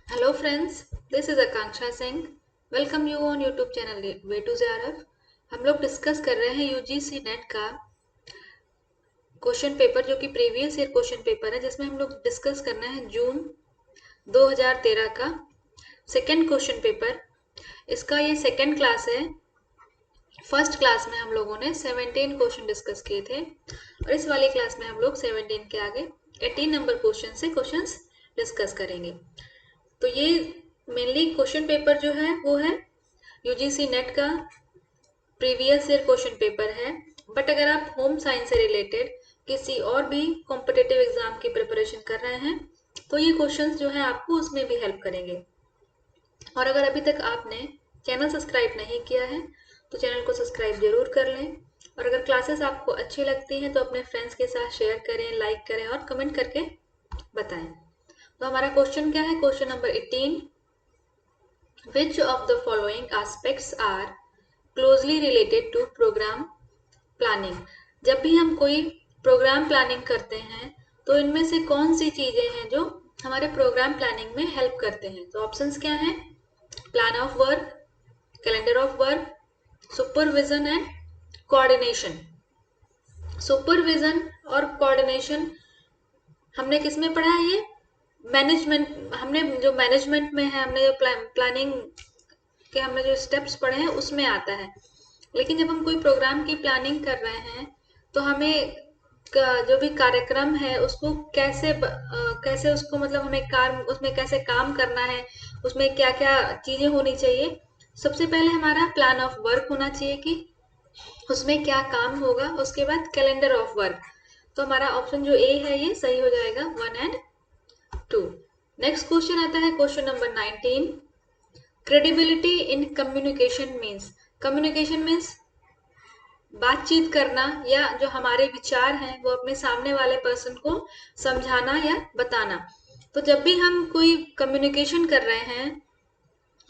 Hello friends, this is Akanksha Singh. Welcome you on YouTube channel Way to JRF. हम लोग discuss कर रहे हैं यूजीसी नेट का क्वेश्चन पेपर जो कि प्रीवियस ईयर क्वेश्चन पेपर है, जिसमें हम लोग डिस्कस करना है जून 2013 का सेकेंड क्वेश्चन पेपर। इसका ये सेकेंड क्लास है। फर्स्ट क्लास में हम लोगों ने 17 क्वेश्चन डिस्कस किए थे और इस वाली क्लास में हम लोग 17 के आगे 18 नंबर क्वेश्चन से क्वेश्चंस डिस्कस करेंगे। तो ये मेनली क्वेश्चन पेपर जो है वो है यूजीसी नेट का प्रीवियस ईयर क्वेश्चन पेपर है। बट अगर आप होम साइंस से रिलेटेड किसी और भी कॉम्पिटिटिव एग्जाम की प्रिपरेशन कर रहे हैं तो ये क्वेश्चंस जो है आपको उसमें भी हेल्प करेंगे। और अगर अभी तक आपने चैनल सब्सक्राइब नहीं किया है तो चैनल को सब्सक्राइब जरूर कर लें। और अगर क्लासेस आपको अच्छी लगती हैं तो अपने फ्रेंड्स के साथ शेयर करें, लाइक करें और कमेंट करके बताएं। तो हमारा क्वेश्चन क्या है? Question number 18, which of the following aspects are closely related to program planning? जब भी हम कोई प्रोग्राम प्लानिंग करते हैं तो इनमें से कौन सी चीजें हैं जो हमारे प्रोग्राम प्लानिंग में हेल्प करते हैं? तो ऑप्शंस क्या हैं? Plan of work, calendar of work, supervision and coordination. Supervision और कोऑर्डिनेशन हमने किस में पढ़ा है? ये मैनेजमेंट, हमने जो मैनेजमेंट में है, हमने जो प्लानिंग के हमने जो स्टेप्स पढ़े हैं उसमें आता है। लेकिन जब हम कोई प्रोग्राम की प्लानिंग कर रहे हैं तो हमें जो भी कार्यक्रम है उसको कैसे उसको मतलब हमें उसमें कैसे काम करना है, उसमें क्या क्या चीजें होनी चाहिए। सबसे पहले हमारा प्लान ऑफ वर्क होना चाहिए कि उसमें क्या काम होगा। उसके बाद कैलेंडर ऑफ वर्क। तो हमारा ऑप्शन जो ए है ये सही हो जाएगा, 1 एंड 2। नेक्स्ट क्वेश्चन आता है question number 19, credibility in communication means. Communication means बातचीत करना या जो हमारे विचार हैं वो अपने सामने वाले पर्सन को समझाना या बताना। तो जब भी हम कोई कम्युनिकेशन कर रहे हैं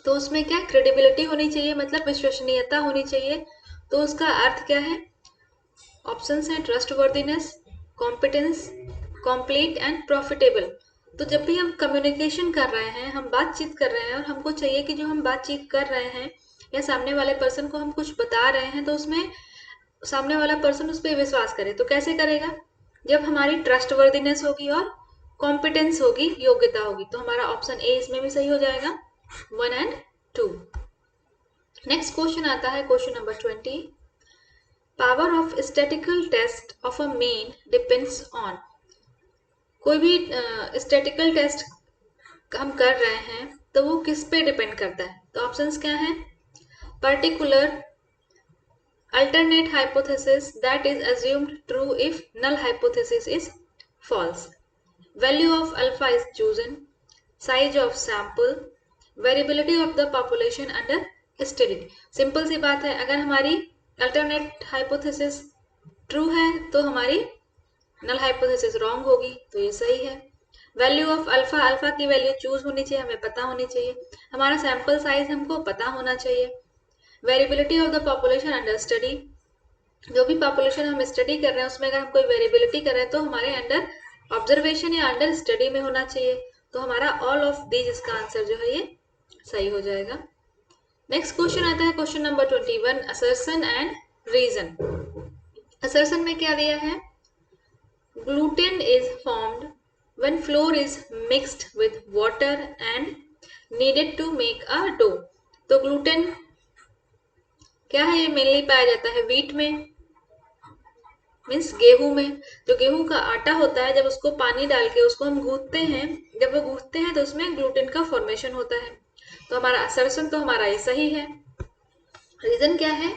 तो उसमें क्या क्रेडिबिलिटी होनी चाहिए, मतलब विश्वसनीयता होनी चाहिए। तो उसका अर्थ क्या है? ऑप्शंस हैं trust worthiness, competence, complete and profitable. तो जब भी हम कम्युनिकेशन कर रहे हैं, हम बातचीत कर रहे हैं और हमको चाहिए कि जो हम बातचीत कर रहे हैं या सामने वाले पर्सन को हम कुछ बता रहे हैं तो उसमें सामने वाला पर्सन उस पर विश्वास करे। तो कैसे करेगा? जब हमारी ट्रस्ट वर्दीनेस होगी और कॉम्पिटेंस होगी, योग्यता होगी। तो हमारा ऑप्शन ए इसमें भी सही हो जाएगा, 1 एंड 2। नेक्स्ट क्वेश्चन आता है question number 20, power of statical test of a mean depends on. कोई भी स्टैटिकल टेस्ट हम कर रहे हैं तो वो किस पे डिपेंड करता है? तो ऑप्शंस क्या हैं? Particular, alternate hypothesis that is assumed true if null hypothesis is false, value of alpha is chosen, size of sample, variability of the population under study। Simple सी बात है, अगर हमारी अल्टरनेट हाइपोथेसिस ट्रू है तो हमारी नल हाइपोथेसिस रॉन्ग होगी, तो ये सही है। वैल्यू ऑफ अल्फा, अल्फा की वैल्यू चूज होनी चाहिए, हमें पता होनी चाहिए। हमारा सैंपल साइज हमको पता होना चाहिए। Variability of the population under study, जो भी पॉपुलेशन हम स्टडी कर रहे हैं उसमें अगर हम कोई वेरिएबिलिटी कर रहे हैं तो हमारे अंडर ऑब्जर्वेशन या अंडर स्टडी में होना चाहिए। तो हमारा ऑल ऑफ दीज, इसका आंसर जो है ये सही हो जाएगा। नेक्स्ट क्वेश्चन आता है question number 21, assertion and reason. Assertion में क्या दिया है? gluten is formed when flour is mixed with water and needed to make a dough। तो gluten क्या है? ये मेनली पाया जाता है व्हीट में, मीन्स गेहूं में। जो गेहूं का आटा होता है, जब उसको पानी डाल के उसको हम गूंथते हैं, जब वो गूंथते हैं तो उसमें ग्लूटेन का फॉर्मेशन होता है। तो हमारा असर्शन तो हमारा ये सही है। रीजन क्या है?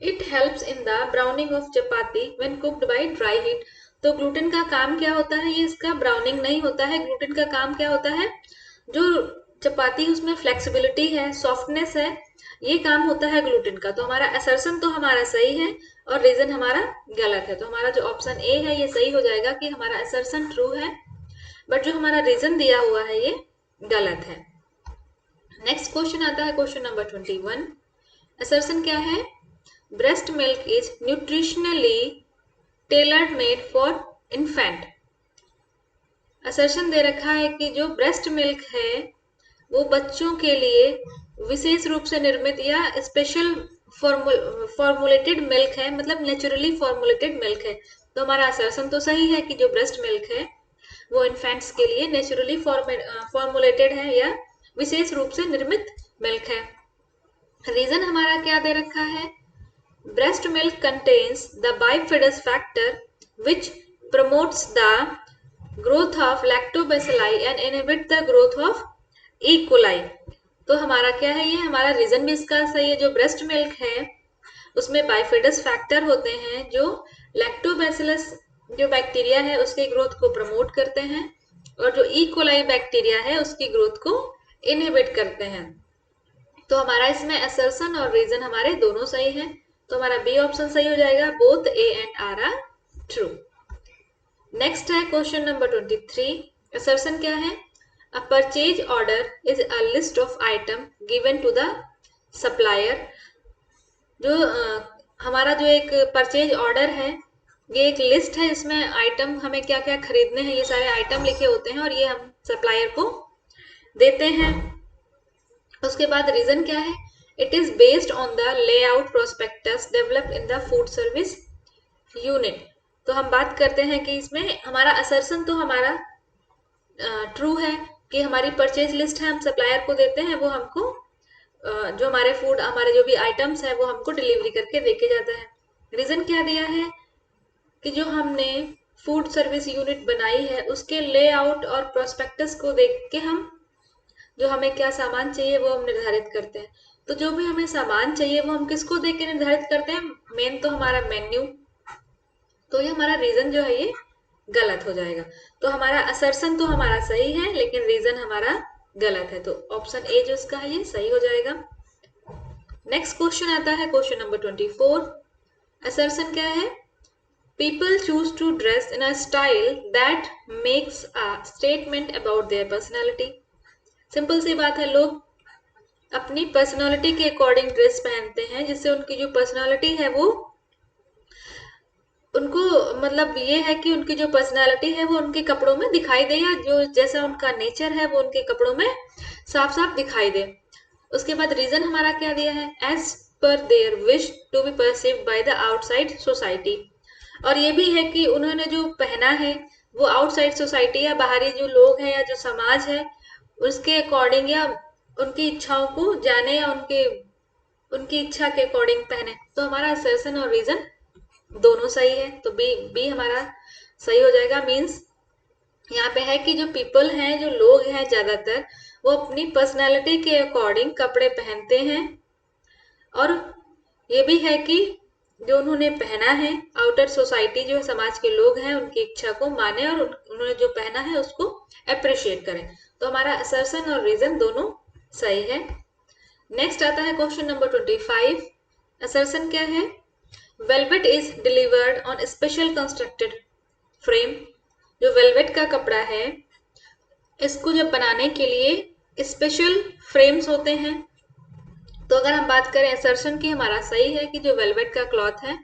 It helps in the browning of chapati when cooked by dry heat. तो ग्लूटेन का काम क्या होता है? ये इसका ब्राउनिंग नहीं होता है। ग्लूटेन का काम क्या होता है? जो चपाती उसमें फ्लेक्सिबिलिटी है, सॉफ्टनेस है, ये काम होता है ग्लूटेन का। तो हमारा असर्शन तो हमारा सही है और रीजन हमारा गलत है। तो हमारा जो ऑप्शन ए है ये सही हो जाएगा कि हमारा असर्शन ट्रू है, बट जो हमारा रीजन दिया हुआ है ये गलत है। नेक्स्ट क्वेश्चन आता है क्वेश्चन नंबर 21, असर्शन क्या है? Breast milk is nutritionally tailored made for infant. Assertion दे रखा है कि जो ब्रेस्ट मिल्क है वो बच्चों के लिए विशेष रूप से निर्मित या स्पेशल फॉर्मुलेटेड मिल्क है, मतलब नेचुरली फॉर्मुलेटेड मिल्क है। तो हमारा असर्शन तो सही है कि जो ब्रेस्ट मिल्क है वो इन्फेंट्स के लिए नेचुरली फॉर्मुलेटेड है या विशेष रूप से निर्मित मिल्क है। रीजन हमारा क्या दे रखा है? Breast milk contains the bifidus factor which promotes the growth of lactobacilli and inhibit the growth of E. coli। तो हमारा क्या है, ये हमारा रीजन भी इसका सही है। जो ब्रेस्ट मिल्क है उसमें बाइफिडस फैक्टर होते हैं जो लैक्टोबैसिलस जो बैक्टीरिया है उसके ग्रोथ को प्रमोट करते हैं, और जो ई कोलाई बैक्टीरिया है उसकी ग्रोथ को इनहिबिट करते हैं। तो हमारा इसमें असर्शन और रीजन हमारे दोनों सही हैं, तो हमारा बी ऑप्शन सही हो जाएगा। Both A and R are true. Next है क्वेश्चन नंबर 23। असर्शन क्या है? A purchase order is a list of item given to the supplier. जो हमारा जो एक परचेज ऑर्डर है ये एक लिस्ट है, इसमें आइटम हमें क्या क्या खरीदने हैं ये सारे आइटम लिखे होते हैं और ये हम सप्लायर को देते हैं। उसके बाद रीजन क्या है? It is based on the layout prospectus developed in the food service unit. तो हम बात करते हैं कि इसमें हमारा असर्शन तो हमारा ट्रू है कि हमारी परचेज लिस्ट है हम सप्लायर को देते हैं, वो हमको जो हमारे फूड हमारे जो भी आइटम्स है वो हमको डिलीवरी करके देके जाता है। रीजन क्या दिया है कि जो हमने फूड सर्विस यूनिट बनाई है उसके लेआउट और प्रोस्पेक्टस को देख के हम जो हमें क्या सामान चाहिए वो हम निर्धारित करते हैं। तो जो भी हमें सामान चाहिए वो हम किसको देख के निर्धारित करते हैं? मेन तो हमारा मेन्यू। तो ये हमारा रीजन जो है ये गलत हो जाएगा। तो हमारा असर्शन तो हमारा सही है लेकिन रीजन हमारा गलत है, तो ऑप्शन ए जो इसका है ये सही हो जाएगा। नेक्स्ट क्वेश्चन आता है क्वेश्चन नंबर 24। असर्शन क्या है? People choose to dress in a style that makes a statement about their personality. Simple सी बात है, लोग अपनी पर्सनैलिटी के अकॉर्डिंग ड्रेस पहनते हैं जिससे उनकी जो पर्सनैलिटी है वो उनको मतलब ये है कि उनकी जो पर्सनालिटी है वो उनके कपड़ों में दिखाई दे, या जो जैसा उनका नेचर है वो उनके कपड़ों में साफ साफ दिखाई दे। उसके बाद रीजन हमारा क्या दिया है? As per there wish to be perceived by the outside society. और ये भी है कि उन्होंने जो पहना है वो आउटसाइड सोसाइटी या बाहरी जो लोग हैं या जो समाज है उसके अकॉर्डिंग या उनकी इच्छाओं को जाने या उनकी इच्छा के अकॉर्डिंग पहने। तो हमारा असर्शन और रीजन दोनों सही है, तो बी हमारा सही हो जाएगा। मीन्स यहाँ पे है कि जो पीपल हैं जो लोग हैं ज्यादातर वो अपनी पर्सनैलिटी के अकॉर्डिंग कपड़े पहनते हैं, और ये भी है कि जो उन्होंने पहना है आउटर सोसाइटी जो समाज के लोग हैं उनकी इच्छा को माने और उन्होंने जो पहना है उसको अप्रिशिएट करें। तो हमारा असर्शन और रीजन दोनों सही है। नेक्स्ट आता है क्वेश्चन नंबर 25। असर्शन क्या है? Velvet is delivered on special constructed frame. जो वेलवेट का कपड़ा है इसको जब बनाने के लिए स्पेशल फ्रेम्स होते हैं। तो अगर हम बात करें असर्शन की, हमारा सही है कि जो वेलवेट का क्लॉथ है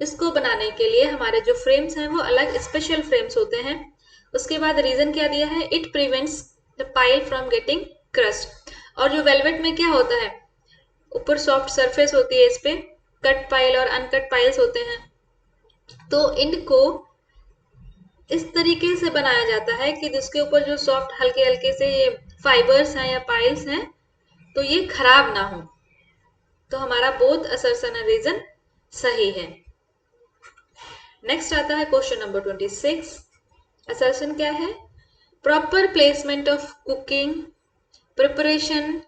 इसको बनाने के लिए हमारे जो फ्रेम्स हैं वो अलग स्पेशल फ्रेम्स होते हैं। उसके बाद रीजन क्या दिया है? It prevents the pile from getting crust. और जो वेलवेट में क्या होता है, ऊपर सॉफ्ट सरफेस होती है, इस पे कट पाइल और अनकट पाइल्स होते हैं। तो इनको इस तरीके से बनाया जाता है कि जिसके ऊपर जो सॉफ्ट हल्के हल्के से ये फाइबर्स हैं या पाइल्स हैं तो ये खराब ना हो। तो हमारा बोथ असर्शन और रीजन सही है। नेक्स्ट आता है क्वेश्चन नंबर 26। असर्शन क्या है? Proper placement of cooking preparation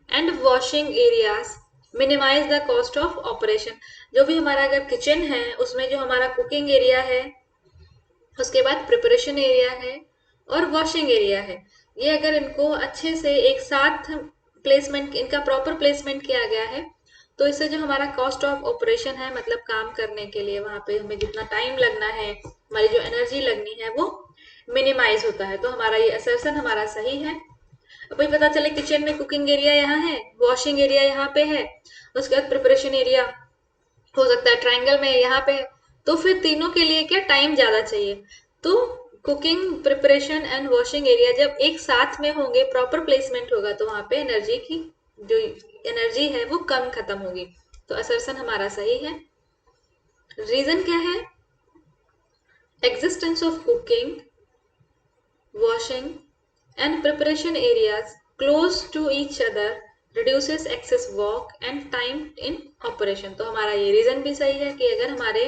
and washing areas minimise the cost of operation. जो भी हमारा अगर किचन है उसमें जो हमारा कुकिंग एरिया है, उसके बाद प्रिपरेशन एरिया है और वॉशिंग एरिया है, ये अगर इनको अच्छे से एक साथ प्लेसमेंट इनका प्रॉपर प्लेसमेंट किया गया है तो इससे जो हमारा कॉस्ट ऑफ ऑपरेशन है, मतलब काम करने के लिए वहां पे हमें जितना टाइम लगना है, हमारी जो एनर्जी लगनी है वो मिनिमाइज होता है। तो हमारा ये असर्शन हमारा सही है। अभी पता चले किचन में कुकिंग एरिया यहाँ है, वॉशिंग एरिया यहाँ पे है, उसके बाद प्रिपरेशन एरिया हो सकता है ट्रायंगल में यहाँ पे है, तो फिर तीनों के लिए क्या टाइम ज्यादा चाहिए। तो cooking, preparation and washing area जब एक साथ में होंगे, प्रॉपर प्लेसमेंट होगा, तो वहां पे एनर्जी की जो एनर्जी है वो कम खत्म होगी। तो असर्शन हमारा सही है। रीजन क्या है? Existence of cooking, washing and preparation areas close to each other reduces excess work and time in operation। तो हमारा ये रीजन भी सही है कि अगर हमारे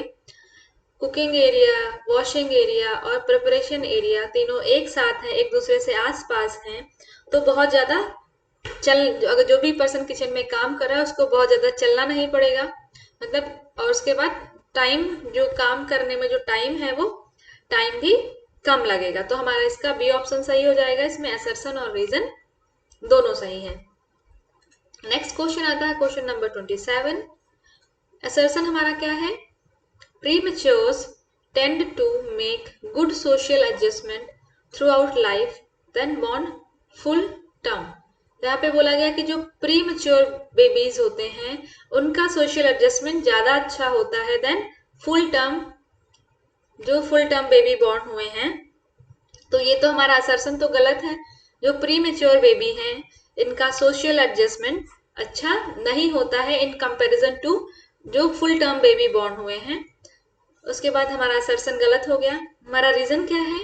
कुकिंग एरिया, वॉशिंग एरिया और प्रिपरेशन एरिया तीनों एक साथ हैं, एक दूसरे से आसपास हैं, तो बहुत ज्यादा अगर जो भी पर्सन किचन में काम कर रहा है उसको बहुत ज्यादा चलना नहीं पड़ेगा, मतलब। और उसके बाद टाइम, जो काम करने में जो टाइम है वो टाइम भी कम लगेगा। तो हमारा इसका बी ऑप्शन सही हो जाएगा। इसमें असर्शन और रीजन दोनों सही है। नेक्स्ट क्वेश्चन आता है क्वेश्चन नंबर 27। असर्शन हमारा क्या है? Prematures tend to make good social adjustment throughout life than born full term। यहाँ पे बोला गया कि जो प्रीमेच्योर बेबीज होते हैं उनका सोशल एडजस्टमेंट ज्यादा अच्छा होता है देन फुल टर्म, जो फुल टर्म बेबी बॉर्न हुए हैं। तो ये तो हमारा असर्शन तो गलत है। जो प्रीमेच्योर बेबी हैं इनका सोशल एडजस्टमेंट अच्छा नहीं होता है इन कंपैरिजन टू जो फुल टर्म बेबी बॉर्न हुए हैं। उसके बाद हमारा असर्शन गलत हो गया। हमारा रीजन क्या है?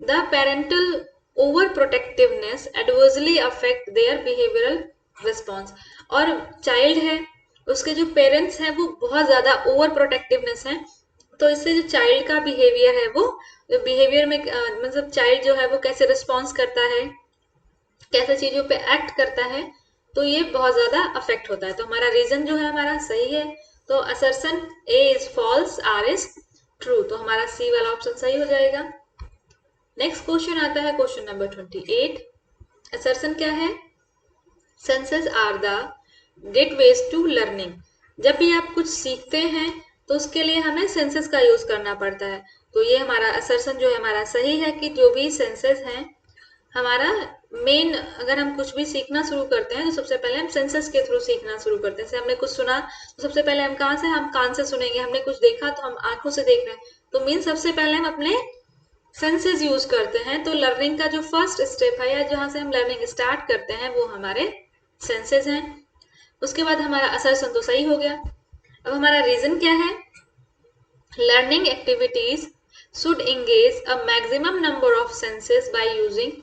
The parental over protectiveness adversely affect there behavioural response. और चाइल्ड है, उसके जो पेरेंट्स हैं वो बहुत ज्यादा ओवर प्रोटेक्टिवनेस है, तो इससे जो चाइल्ड का बिहेवियर है वो बिहेवियर में मतलब चाइल्ड जो है वो कैसे रिस्पॉन्स करता है, कैसे चीजों पे एक्ट करता है, तो ये बहुत ज्यादा अफेक्ट होता है। तो हमारा रीजन जो है हमारा सही है। तो assertion A is false, R is true. तो हमारा सी वाला ऑप्शन सही हो जाएगा। नेक्स्ट क्वेश्चन आता है क्वेश्चन नंबर 28। असर्शन क्या है? Senses are the gateways to learning. जब भी आप कुछ सीखते हैं तो उसके लिए हमें सेंसेस का यूज करना पड़ता है। तो ये हमारा असर्शन जो है हमारा सही है कि जो भी सेंसेस हैं हमारा मेन, अगर हम कुछ भी सीखना शुरू करते हैं तो सबसे पहले हम सेंसेस के थ्रू सीखना शुरू करते हैं। जैसे हमने कुछ सुना तो सबसे पहले हम कहाँ से, हम कान से सुनेंगे। हमने कुछ देखा तो हम आंखों से देख रहे हैं। तो मीन सबसे पहले हम अपने सेंसेस यूज करते हैं। तो लर्निंग का जो फर्स्ट स्टेप है या जहां से हम लर्निंग स्टार्ट करते हैं वो हमारे सेंसेस हैं। उसके बाद हमारा असर्शन तो सही हो गया। अब हमारा रीजन क्या है? Learning activities should engage a maximum number of senses by using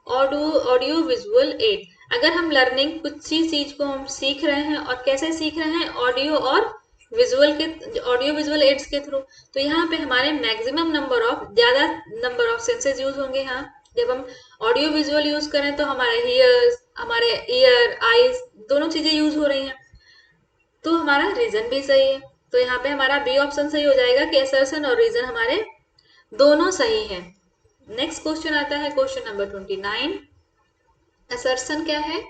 audio visual add. अगर हम लर्निंग कुछ चीज को हम सीख रहे हैं और कैसे सीख रहे हैं, ऑडियो और ऑडियो विजुअल एड्स के थ्रू, तो यहाँ पे हमारे मैक्सिमम नंबर ऑफ, ज्यादा नंबर ऑफ सेंसेस यूज होंगे। हाँ, जब हम ऑडियो विजुअल यूज करें तो हमारे ईयर, आईज दोनों चीजें यूज हो रही हैं। तो हमारा रीजन भी सही है। तो यहाँ पे हमारा बी ऑप्शन सही हो जाएगा कि असर्शन और रीजन हमारे दोनों सही है। नेक्स्ट क्वेश्चन आता है क्वेश्चन नंबर 29। असर्शन क्या है?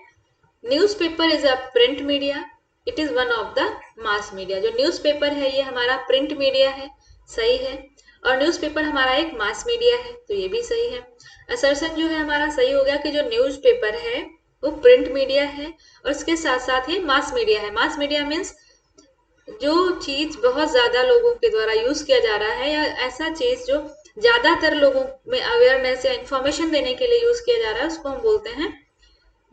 Newspaper is a print media, it is one of the mass media. जो न्यूज़पेपर है ये हमारा प्रिंट मीडिया है, सही है। और न्यूज़पेपर हमारा एक मास मीडिया है, तो ये भी सही है। असर्शन जो है हमारा सही हो गया कि जो न्यूज़पेपर है वो प्रिंट मीडिया है और उसके साथ साथ ही मास मीडिया है। मास मीडिया मीन्स जो चीज बहुत ज्यादा लोगों के द्वारा यूज किया जा रहा है, या ऐसा चीज जो ज्यादातर लोगों में अवेयरनेस या इंफॉर्मेशन देने के लिए यूज किया जा रहा है, उसको हम बोलते हैं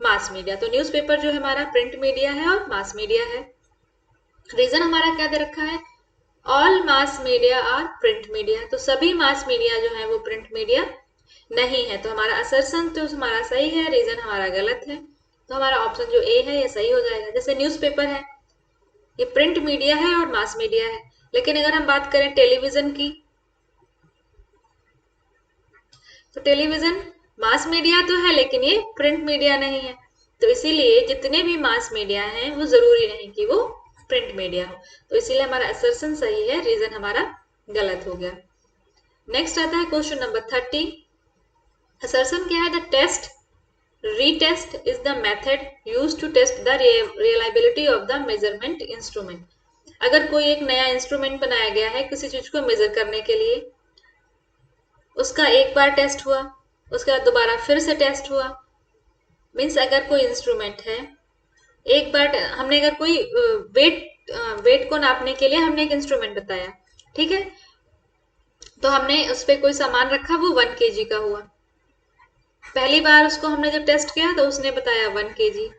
मास मीडिया। तो न्यूज़पेपर जो है हमारा प्रिंट मीडिया है और मास मीडिया है। रीजन हमारा क्या दे रखा है? All mass media are print media. तो सभी मास मीडिया जो है वो प्रिंट मीडिया नहीं है। तो हमारा असर्शन तो हमारा सही है, रीजन हमारा गलत है। तो हमारा ऑप्शन जो ए है ये सही हो जाएगा। जैसे न्यूज़पेपर है ये प्रिंट मीडिया है और मास मीडिया है, लेकिन अगर हम बात करें टेलीविजन की, तो टेलीविजन मास मीडिया तो है लेकिन ये प्रिंट मीडिया नहीं है। तो इसीलिए जितने भी मास मीडिया हैं वो जरूरी नहीं कि वो प्रिंट मीडिया हो। तो इसीलिए हमारा असर्शन सही है, रीजन हमारा गलत हो गया। नेक्स्ट आता है क्वेश्चन नंबर 30। असर्शन क्या है? The test retest is the method used to test the reliability of the measurement instrument. अगर कोई एक नया इंस्ट्रूमेंट बनाया गया है किसी चीज को मेजर करने के लिए, उसका एक बार टेस्ट हुआ, उसके बाद दोबारा फिर से टेस्ट हुआ। मीन्स अगर कोई इंस्ट्रूमेंट है, एक बार हमने अगर कोई वेट को नापने के लिए हमने एक इंस्ट्रूमेंट बताया, ठीक है, तो हमने उस पर कोई सामान रखा, वो 1 kg का हुआ। पहली बार उसको हमने जब टेस्ट किया तो उसने बताया 1 kg।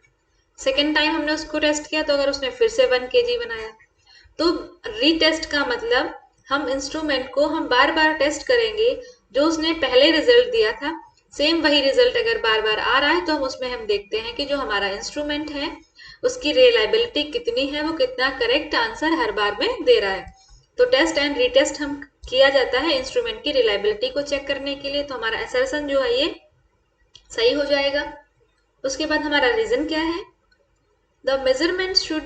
सेकेंड टाइम हमने उसको टेस्ट किया तो अगर उसने फिर से 1 kg बनाया, तो रीटेस्ट का मतलब हम इंस्ट्रूमेंट को हम बार बार टेस्ट करेंगे। जो उसने पहले रिजल्ट दिया था, सेम वही रिजल्ट अगर बार बार आ रहा है तो हम उसमें हम देखते हैं कि जो हमारा इंस्ट्रूमेंट है उसकी रिलायबिलिटी कितनी है, वो कितना करेक्ट आंसर हर बार में दे रहा है। तो टेस्ट एंड रीटेस्ट हम किया जाता है इंस्ट्रूमेंट की रिलायबिलिटी को चेक करने के लिए। तो हमारा असर्शन जो है ये सही हो जाएगा। उसके बाद हमारा रीजन क्या है, the measurement should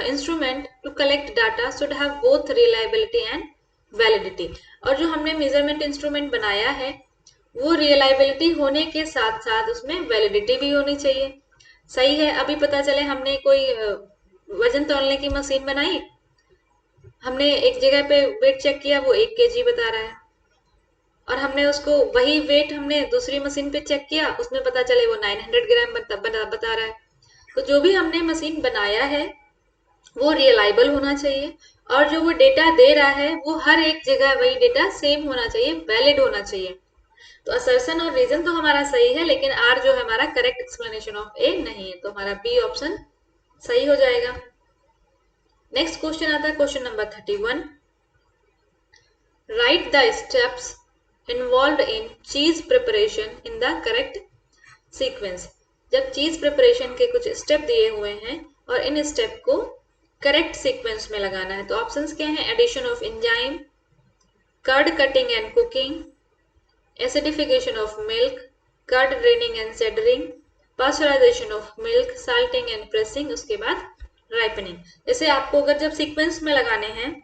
instrument to collect data should have both reliability and validity. और जो हमने मेजरमेंट इंस्ट्रूमेंट बनाया है वो रिलायबिलिटी होने के साथ साथ उसमें वैलिडिटी भी होनी चाहिए। सही है, अभी पता चले हमने कोई वजन तौलने की मशीन बनाई, हमने एक जगह पे वेट चेक किया, वो 1 kg बता रहा है, और हमने उसको वही वेट हमने दूसरी मशीन पे चेक किया, उसमें पता चले वो 900 ग्राम बता रहा है। तो जो भी हमने मशीन बनाया है वो रियलाइबल होना चाहिए, और जो वो डेटा दे रहा है वो हर एक जगह वही डेटा सेम होना चाहिए, वैलिड होना चाहिए। तो असर्शन और रीजन तो हमारा सही है, लेकिन आर जो है हमारा करेक्ट एक्सप्लेनेशन ऑफ ए नहीं है, तो हमारा बी ऑप्शन सही हो जाएगा। नेक्स्ट क्वेश्चन आता है question number 31। Write the steps involved in cheese preparation in the correct sequence. जब चीज प्रिपरेशन के कुछ स्टेप दिए हुए हैं और इन स्टेप को करेक्ट सीक्वेंस में लगाना है, तो ऑप्शंस क्या हैं, addition of enzyme, curd cutting and cooking, acidification of milk, curd draining and sedaring, pasteurization of milk, salting and pressing, उसके बाद ripening। जैसे आपको अगर जब सीक्वेंस में लगाने हैं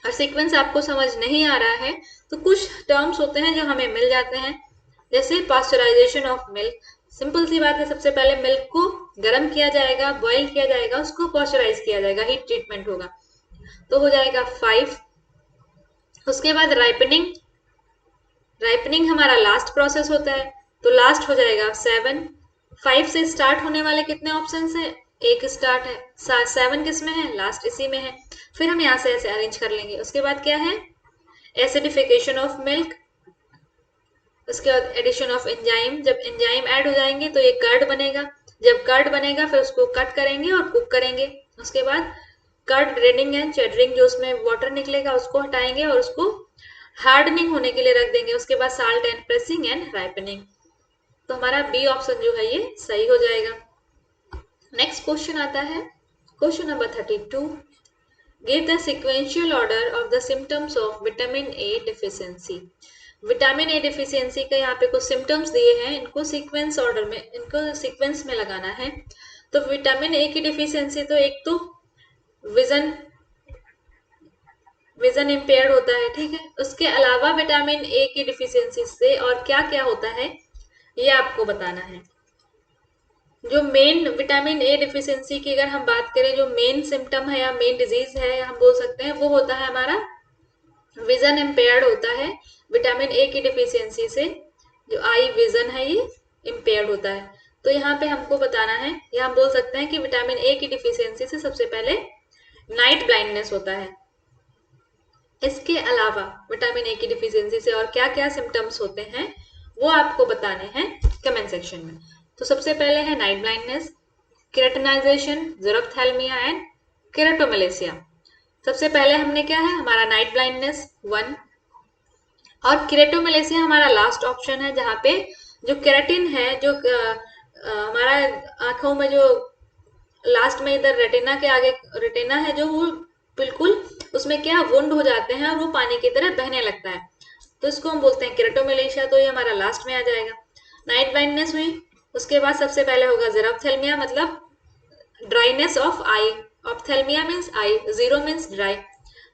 और सीक्वेंस आपको समझ नहीं आ रहा है तो कुछ टर्म्स होते हैं जो हमें मिल जाते हैं, जैसे पास्चराइजेशन ऑफ मिल्क। सिंपल सी बात है, सबसे पहले मिल्क को गर्म किया जाएगा, बॉईल किया जाएगा, उसको पास्चराइज किया जाएगा, हीट ट्रीटमेंट होगा, तो हो जाएगा 5। उसके बाद राइपनिंग, राइपनिंग हमारा लास्ट प्रोसेस होता है, तो लास्ट हो जाएगा 7। 5 से स्टार्ट होने वाले कितने ऑप्शन है, एक स्टार्ट है, 7 किस में है, लास्ट इसी में है। फिर हम यहाँ से ऐसे अरेंज कर लेंगे। उसके बाद क्या है, एसिडिफिकेशन ऑफ मिल्क, उसके बाद एडिशन ऑफ एंजाइम, जब एंजाइम ऐड हो जाएंगे तो ये कर्ड बनेगा, जब कर्ड बनेगा फिर उसको कट करेंगे और कुक करेंगे। उसके बाद कर्ड ड्रेनिंग एंड चेडरिंग, जो उसमें वाटर निकलेगा उसको हटाएंगे और उसको हार्डनिंग होने के लिए रख देंगे। उसके बाद salt and pressing and ripening. तो हमारा बी ऑप्शन जो है ये सही हो जाएगा। नेक्स्ट क्वेश्चन आता है question number 32। Give the sequential order of the symptoms of vitamin A deficiency. Vitamin A deficiency के यहाँ पे कुछ सिम्टम्स दिए हैं, इनको सीक्वेंस ऑर्डर में, इनको सीक्वेंस में लगाना है। तो विटामिन ए की डिफिशियंसी, तो एक तो विजन इम्पेयर्ड होता है, ठीक है। उसके अलावा विटामिन ए की डिफिशियंसी से और क्या क्या होता है ये आपको बताना है। जो मेन विटामिन ए डिफिशियंसी की अगर हम बात करें, जो मेन सिम्टम है या मेन डिजीज है हम बोल सकते हैं, वो होता है हमारा विजन इम्पेयर्ड होता है। विटामिन ए की डिफिशियंसी से जो आई विजन है ये इम्पेयर्ड होता है। तो यहाँ पे हमको बताना है, या हम बोल सकते हैं कि विटामिन ए की डिफिशियंसी से सबसे पहले नाइट ब्लाइंडनेस होता है। इसके अलावा विटामिन ए की डिफिशियंसी से और क्या क्या सिम्टम्स होते हैं वो आपको बताने हैं कमेंट सेक्शन में। तो सबसे पहले है नाइट ब्लाइंडनेस, केराटिनाइजेशन, ज़ेरोफ्थैल्मिया एंड केराटोमेलेसिया। सबसे पहले हमने क्या है, हमारा नाइट ब्लाइंडनेस 1, और केराटोमेलेसिया हमारा लास्ट ऑप्शन है, जहाँ पे जो केराटिन है, जो हमारा आंखों में जो लास्ट में इधर रेटिना के आगे रेटिना है, जो वो बिल्कुल उसमें क्या वुंड हो जाते हैं और वो पानी की तरह बहने लगता है, तो इसको हम बोलते हैं केराटोमेलेशिया। तो ये हमारा लास्ट में आ जाएगा। नाइट ब्लाइंडनेस हुई, उसके बाद सबसे पहले होगा ज़ेरोफ्थैल्मिया, मतलब dryness of I. Ophthalmia means I, zero means dry,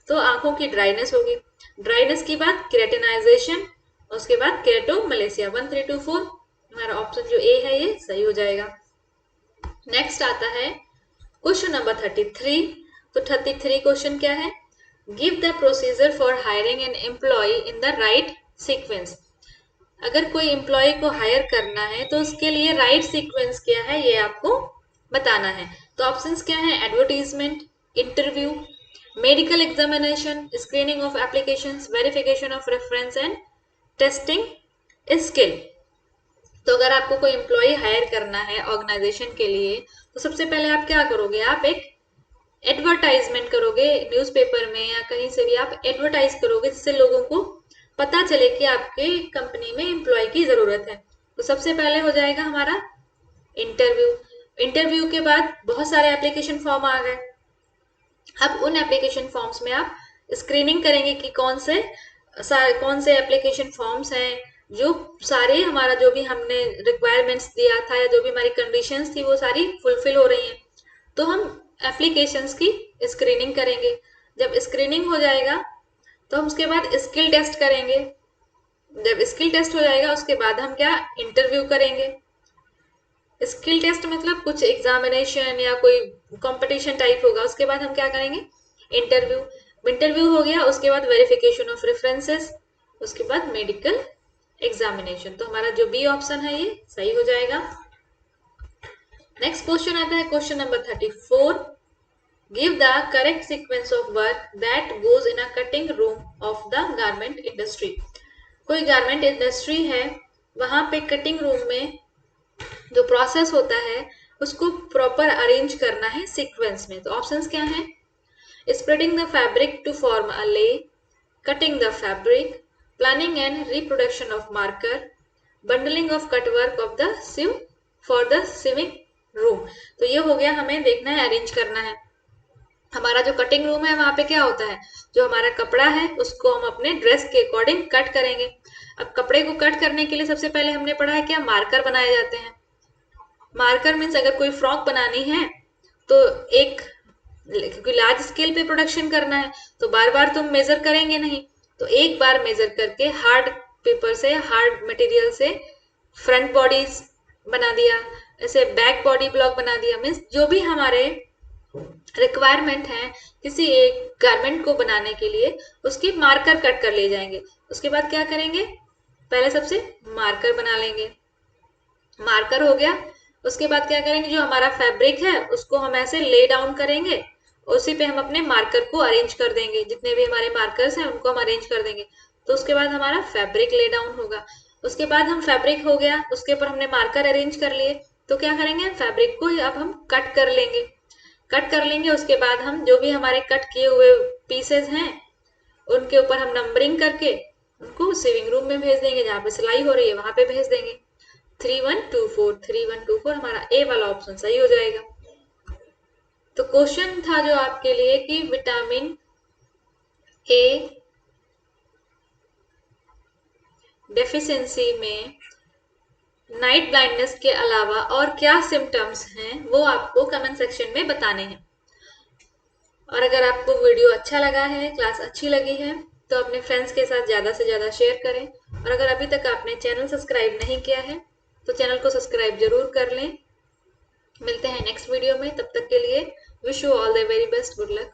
तो आंखों की ड्राइनेस होगी। ड्राइनेस के बाद केराटिनाइजेशन, उसके बाद केराटोमेलेसिया। 1 3 2 4 हमारा ऑप्शन जो ए है ये सही हो जाएगा। नेक्स्ट आता है क्वेश्चन नंबर 33। तो 33 क्वेश्चन क्या है, give the procedure for hiring an employee in the right sequence. अगर कोई एम्प्लॉय को हायर करना है तो उसके लिए राइट सीक्वेंस क्या है ये आपको बताना है। तो ऑप्शंस क्या है, advertisement, interview, medical examination, screening of applications, verification of reference and testing skill. तो अगर आपको कोई एम्प्लॉय हायर करना है ऑर्गेनाइजेशन के लिए, तो सबसे पहले आप क्या करोगे, आप एक एडवर्टाइजमेंट करोगे न्यूज़पेपर में या कहीं से भी आप एडवर्टाइज करोगे, जिससे लोगों को पता चले कि आपके कंपनी में एम्प्लॉय की जरूरत है। तो सबसे पहले हो जाएगा हमारा इंटरव्यू। इंटरव्यू के बाद बहुत सारे एप्लीकेशन फॉर्म आ गए। अब उन एप्लीकेशन फॉर्म्स में आप स्क्रीनिंग करेंगे कि कौन से एप्लीकेशन फॉर्म्स हैं जो सारे हमारा जो भी हमने रिक्वायरमेंट्स दिया था या जो भी हमारी कंडीशंस थी वो सारी फुलफिल हो रही हैं। तो हम एप्लीकेशंस की स्क्रीनिंग करेंगे। जब स्क्रीनिंग हो जाएगा तो हम उसके बाद स्किल टेस्ट करेंगे। जब स्किल टेस्ट हो जाएगा उसके बाद हम क्या, इंटरव्यू करेंगे। स्किल टेस्ट मतलब कुछ एग्जामिनेशन या कोई कंपटीशन टाइप होगा, उसके बाद हम क्या करेंगे, इंटरव्यू। इंटरव्यू हो गया, उसके बाद वेरिफिकेशन ऑफ रेफरेंसेस, उसके बाद मेडिकल एग्जामिनेशन। तो हमारा जो बी ऑप्शन है ये सही हो जाएगा। नेक्स्ट क्वेश्चन आता है question number 34। Give the correct sequence of work that goes in a cutting room of the garment industry. कोई गारमेंट इंडस्ट्री है, वहां पे कटिंग रूम में जो प्रोसेस होता है उसको प्रॉपर अरेंज करना है सीक्वेंस में। तो ऑप्शंस क्या हैं, spreading the fabric to form a lay, cutting the fabric, planning and reproduction of marker, bundling of cut work of the sew for the sewing room. तो ये हो गया, हमें देखना है, अरेंज करना है। हमारा जो कटिंग रूम है वहां पे क्या होता है, जो हमारा कपड़ा है उसको हम अपने ड्रेस के अकॉर्डिंग कट करेंगे। अब कपड़े को कट करने के लिए सबसे पहले हमने पढ़ा है क्या, मार्कर बनाए जाते हैं। मार्कर मीन्स अगर कोई फ्रॉक बनानी है तो एक, क्योंकि लार्ज स्केल पे प्रोडक्शन करना है तो बार बार तुम मेजर करेंगे नहीं, तो एक बार मेजर करके हार्ड पेपर से, हार्ड मटेरियल से फ्रंट बॉडीज बना दिया, ऐसे बैक बॉडी ब्लॉक बना दिया। मीन्स जो भी हमारे रिक्वायरमेंट है किसी एक गारमेंट को बनाने के लिए, उसके मार्कर कट कर ले जाएंगे। उसके बाद क्या करेंगे, पहले सबसे मार्कर बना लेंगे। मार्कर हो गया, उसके बाद क्या करेंगे, जो हमारा फैब्रिक है उसको हम ऐसे ले डाउन करेंगे, उसी पे हम अपने मार्कर को अरेंज कर देंगे। जितने भी हमारे मार्कर्स हैं उनको हम अरेंज कर देंगे। तो उसके बाद हमारा फैब्रिक ले डाउन होगा। उसके बाद हम फैब्रिक हो गया, उसके ऊपर हमने मार्कर अरेंज कर लिए, तो क्या करेंगे, फैब्रिक को अब हम कट कर लेंगे। कट कर लेंगे, उसके बाद हम जो भी हमारे कट किए हुए पीसेज हैं उनके ऊपर हम नंबरिंग करके उनको सिविंग रूम में भेज देंगे, जहाँ पे सिलाई हो रही है वहां पे भेज देंगे। 3124 हमारा ए वाला ऑप्शन सही हो जाएगा। तो क्वेश्चन था जो आपके लिए कि विटामिन ए डेफिशिएंसी में नाइट ब्लाइंडनेस के अलावा और क्या सिम्टम्स हैं वो आपको कमेंट सेक्शन में बताने हैं। और अगर आपको वीडियो अच्छा लगा है, क्लास अच्छी लगी है, तो अपने फ्रेंड्स के साथ ज़्यादा से ज़्यादा शेयर करें। और अगर अभी तक आपने चैनल सब्सक्राइब नहीं किया है तो चैनल को सब्सक्राइब जरूर कर लें। मिलते हैं नेक्स्ट वीडियो में, तब तक के लिए wish you all the very best, good luck.